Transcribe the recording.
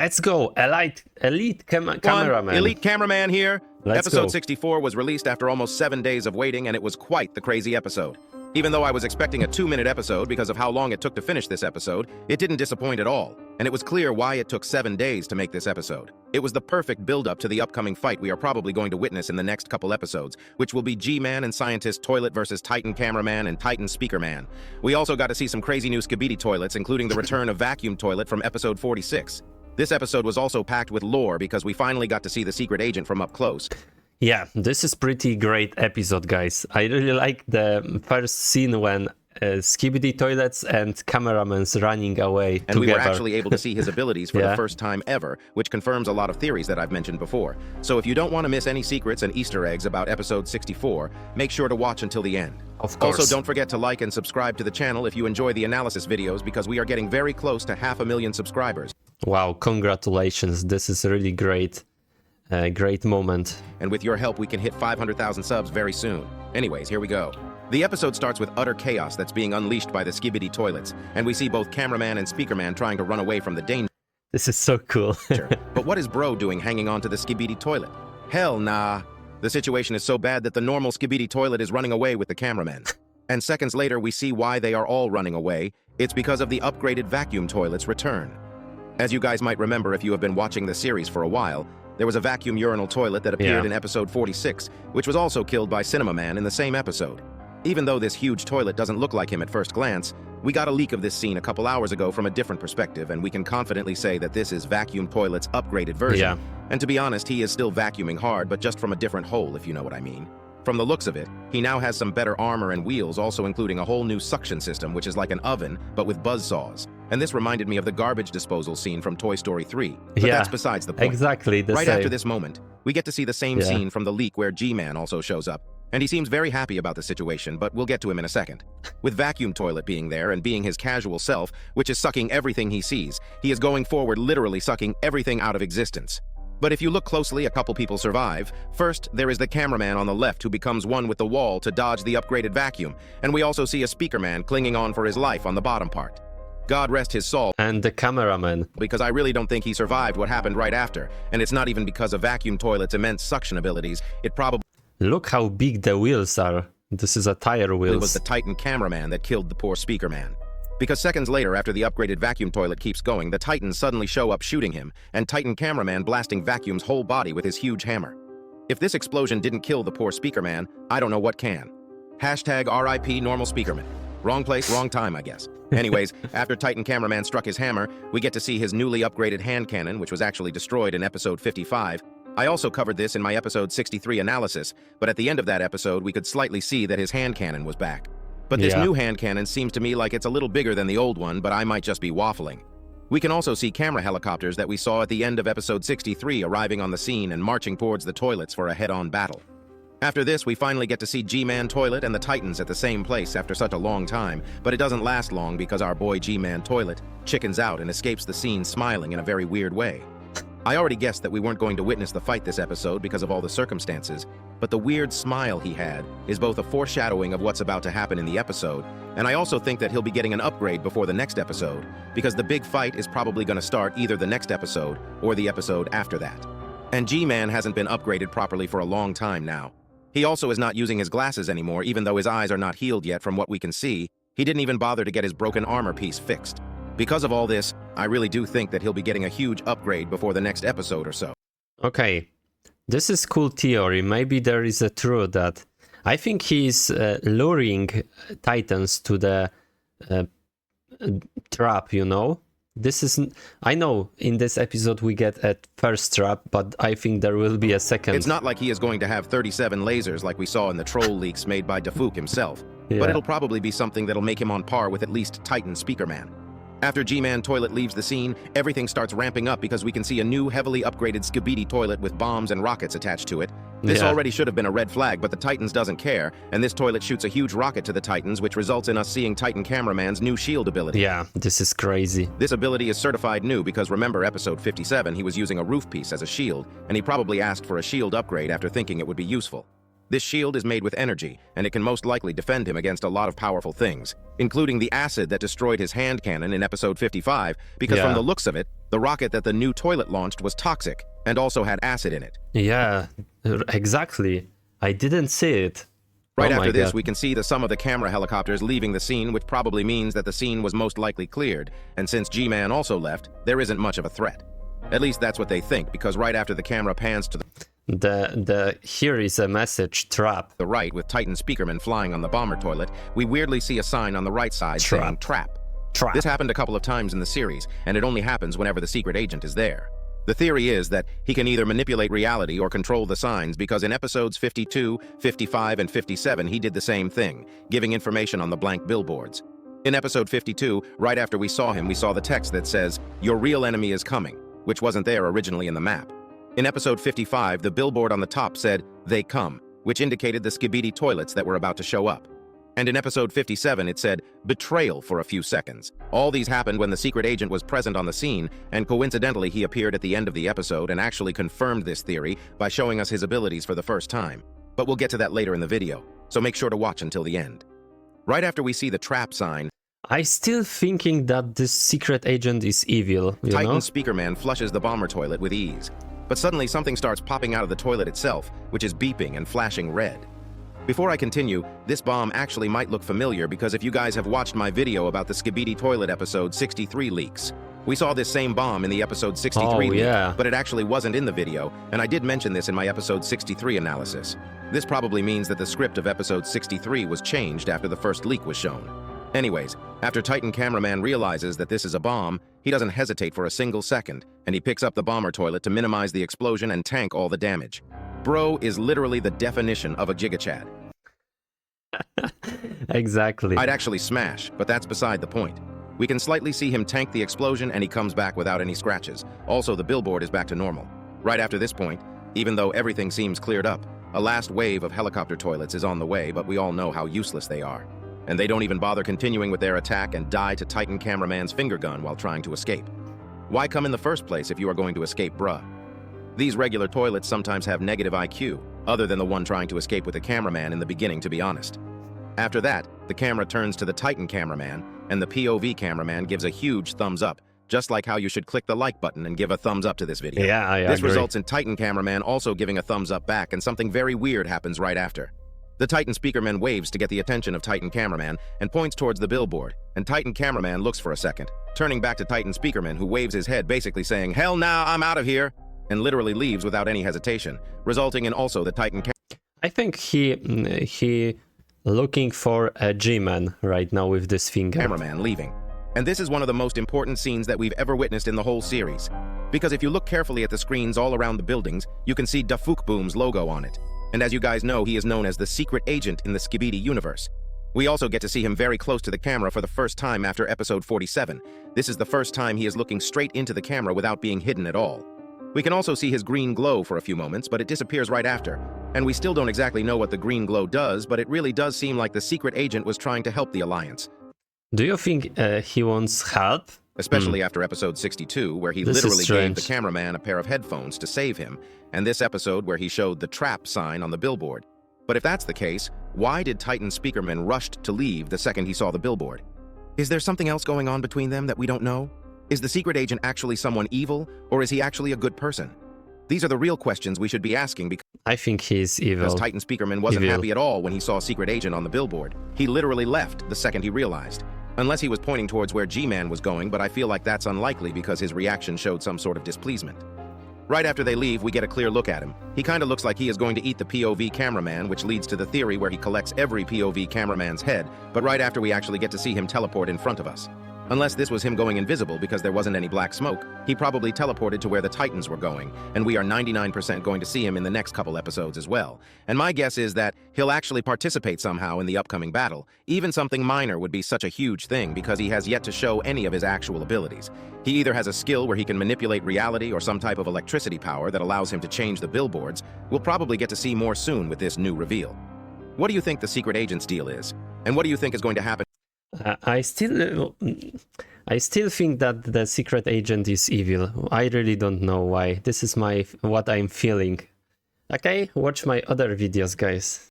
Let's go. Elite cameraman. Elite Cameraman here. Let's Episode go. 64 was released after almost 7 days of waiting, and it was quite the crazy episode. Even though I was expecting a 2-minute episode because of how long it took to finish this episode, it didn't disappoint at all, and it was clear why it took 7 days to make this episode. It was the perfect build-up to the upcoming fight we are probably going to witness in the next couple episodes, which will be G-Man and Scientist Toilet versus Titan Cameraman and Titan Speakerman. We also got to see some crazy new Skibidi Toilets, including the return of Vacuum Toilet from episode 46. This episode was also packed with lore because we finally got to see the secret agent from up close. Yeah, this is pretty great episode, guys. I really like the first scene when Skibidi Toilets and Cameraman's running away And together. we were actually able to see his abilities for Yeah. the first time ever, which confirms a lot of theories that I've mentioned before. So if you don't want to miss any secrets and Easter eggs about episode 64, make sure to watch until the end. Of course. Also, don't forget to like and subscribe to the channel if you enjoy the analysis videos because we are getting very close to 500,000 subscribers. Wow, congratulations. This is a really great moment. And with your help, we can hit 500,000 subs very soon. Anyways, here we go. The episode starts with utter chaos that's being unleashed by the Skibidi Toilets, and we see both Cameraman and Speakerman trying to run away from the danger. This is so cool. But what is Bro doing hanging on to the Skibidi Toilet? Hell nah. The situation is so bad that the normal Skibidi Toilet is running away with the Cameraman. And seconds later, we see why they are all running away. It's because of the upgraded Vacuum Toilet's return. As you guys might remember if you have been watching the series for a while, there was a vacuum urinal toilet that appeared in episode 46, which was also killed by Cinema Man in the same episode. Even though this huge toilet doesn't look like him at first glance, we got a leak of this scene a couple hours ago from a different perspective, and we can confidently say that this is Vacuum Toilet's upgraded version. Yeah. And to be honest, he is still vacuuming hard, but just from a different hole, if you know what I mean. From the looks of it, he now has some better armor and wheels, also including a whole new suction system, which is like an oven, but with buzzsaws. And this reminded me of the garbage disposal scene from Toy Story 3. But that's besides the point. Exactly the Right same. after this moment, we get to see the same scene from the leak where G-Man also shows up. And he seems very happy about the situation, but we'll get to him in a second. With Vacuum Toilet being there and being his casual self, which is sucking everything he sees, he is going forward literally sucking everything out of existence. But if you look closely, a couple people survive. First, there is the Cameraman on the left who becomes one with the wall to dodge the upgraded vacuum, and we also see a Speakerman clinging on for his life on the bottom part. God rest his soul. And the Cameraman. Because I really don't think he survived what happened right after, and it's not even because of Vacuum Toilet's immense suction abilities. It probably Look how big the wheels are. This is a tire It wheels. was the Titan Cameraman that killed the poor Speakerman. Because seconds later, after the upgraded Vacuum Toilet keeps going, the Titans suddenly show up shooting him, and Titan Cameraman blasting Vacuum's whole body with his huge hammer. If this explosion didn't kill the poor Speakerman, I don't know what can. Hashtag RIP normal Speakerman. Wrong place, wrong time, I guess. Anyways, after Titan Cameraman struck his hammer, we get to see his newly upgraded hand cannon, which was actually destroyed in episode 55. I also covered this in my episode 63 analysis, but at the end of that episode, we could slightly see that his hand cannon was back. But this new hand cannon seems to me like it's a little bigger than the old one, but I might just be waffling. We can also see camera helicopters that we saw at the end of episode 63 arriving on the scene and marching towards the toilets for a head-on battle. After this, we finally get to see G-Man Toilet and the Titans at the same place after such a long time, but it doesn't last long because our boy G-Man Toilet chickens out and escapes the scene smiling in a very weird way. I already guessed that we weren't going to witness the fight this episode because of all the circumstances, but the weird smile he had is both a foreshadowing of what's about to happen in the episode, and I also think that he'll be getting an upgrade before the next episode, because the big fight is probably going to start either the next episode or the episode after that. And G-Man hasn't been upgraded properly for a long time now. He also is not using his glasses anymore, even though his eyes are not healed yet from what we can see. He didn't even bother to get his broken armor piece fixed. Because of all this, I really do think that he'll be getting a huge upgrade before the next episode or so. Okay, this is cool theory. Maybe there is a truth that I think he's luring Titans to the trap, you know? This is, I know in this episode we get a first trap, but I think there will be a second. It's not like he is going to have 37 lasers like we saw in the troll leaks made by Dafook himself, but it'll probably be something that'll make him on par with at least Titan Speakerman. After G-Man Toilet leaves the scene, everything starts ramping up because we can see a new heavily upgraded Skibidi Toilet with bombs and rockets attached to it. This already should have been a red flag, but the Titans doesn't care, and this toilet shoots a huge rocket to the Titans, which results in us seeing Titan Cameraman's new shield ability. Yeah, this is crazy. This ability is certified new because remember episode 57, he was using a roof piece as a shield, and he probably asked for a shield upgrade after thinking it would be useful. This shield is made with energy, and it can most likely defend him against a lot of powerful things, including the acid that destroyed his hand cannon in episode 55, because from the looks of it, the rocket that the new toilet launched was toxic, and also had acid in it. Yeah, exactly. I didn't see it. Right after this, we can see some of the camera helicopters leaving the scene, which probably means that the scene was most likely cleared, and since G-Man also left, there isn't much of a threat. At least that's what they think, because right after the camera pans to here is a message, trap. the right with Titan Speakerman flying on the bomber toilet, we weirdly see a sign on the right side saying trap. Trap. This happened a couple of times in the series, and it only happens whenever the secret agent is there. The theory is that he can either manipulate reality or control the signs, because in episodes 52, 55, and 57 he did the same thing, giving information on the blank billboards. In episode 52, right after we saw him, we saw the text that says, "Your real enemy is coming," which wasn't there originally in the map. In episode 55, the billboard on the top said, "They come," which indicated the Skibidi Toilets that were about to show up. And in episode 57, it said, "Betrayal" for a few seconds. All these happened when the secret agent was present on the scene, and coincidentally he appeared at the end of the episode and actually confirmed this theory by showing us his abilities for the first time. But we'll get to that later in the video, so make sure to watch until the end. Right after we see the trap sign, I still thinking that this secret agent is evil, you Titan know? Speakerman flushes the bomber toilet with ease. But suddenly something starts popping out of the toilet itself, which is beeping and flashing red. Before I continue, this bomb actually might look familiar because if you guys have watched my video about the Skibidi Toilet episode 63 leaks, we saw this same bomb in the episode 63 leak, but it actually wasn't in the video, and I did mention this in my episode 63 analysis. This probably means that the script of episode 63 was changed after the first leak was shown. Anyways, after Titan Cameraman realizes that this is a bomb, he doesn't hesitate for a single second, and he picks up the bomber toilet to minimize the explosion and tank all the damage. Bro is literally the definition of a gigachad. Exactly. I'd actually smash, but that's beside the point. We can slightly see him tank the explosion and he comes back without any scratches. Also, the billboard is back to normal. Right after this point, even though everything seems cleared up, a last wave of helicopter toilets is on the way, but we all know how useless they are. And they don't even bother continuing with their attack and die to Titan Cameraman's finger gun while trying to escape. Why come in the first place if you are going to escape, bruh? These regular toilets sometimes have negative IQ, other than the one trying to escape with the cameraman in the beginning, to be honest. After that, the camera turns to the Titan Cameraman, and the POV cameraman gives a huge thumbs up, just like how you should click the like button and give a thumbs up to this video. Yeah, I agree. This results in Titan Cameraman also giving a thumbs up back, and something very weird happens right after. The Titan Speakerman waves to get the attention of Titan Cameraman and points towards the billboard, and Titan Cameraman looks for a second, turning back to Titan Speakerman, who waves his head basically saying, "Hell nah, I'm out of here," and literally leaves without any hesitation, resulting in also the Titan I think he looking for a G-Man right now with this finger. Cameraman leaving. And this is one of the most important scenes that we've ever witnessed in the whole series. Because if you look carefully at the screens all around the buildings, you can see Dafuk Boom's logo on it. And as you guys know, he is known as the secret agent in the Skibidi universe. We also get to see him very close to the camera for the first time after episode 47. This is the first time he is looking straight into the camera without being hidden at all. We can also see his green glow for a few moments, but it disappears right after. And we still don't exactly know what the green glow does, but it really does seem like the secret agent was trying to help the Alliance. Do you think he wants help? Especially after episode 62, where he literally gave the cameraman a pair of headphones to save him, and this episode where he showed the trap sign on the billboard. But if that's the case, why did Titan Speakerman rush to leave the second he saw the billboard? Is there something else going on between them that we don't know? Is the secret agent actually someone evil, or is he actually a good person? These are the real questions we should be asking because I think he's evil. Because Titan Speakerman wasn't happy at all when he saw Secret Agent on the billboard. He literally left the second he realized. Unless he was pointing towards where G-Man was going, but I feel like that's unlikely because his reaction showed some sort of displeasement. Right after they leave, we get a clear look at him. He kinda looks like he is going to eat the POV cameraman, which leads to the theory where he collects every POV cameraman's head, but right after we actually get to see him teleport in front of us. Unless this was him going invisible because there wasn't any black smoke, he probably teleported to where the Titans were going, and we are 99% going to see him in the next couple episodes as well. And my guess is that he'll actually participate somehow in the upcoming battle. Even something minor would be such a huge thing because he has yet to show any of his actual abilities. He either has a skill where he can manipulate reality or some type of electricity power that allows him to change the billboards. We'll probably get to see more soon with this new reveal. What do you think the secret agent's deal is? And what do you think is going to happen? I still think that the secret agent is evil. I really don't know why. This is what I'm feeling. Okay, watch my other videos, guys.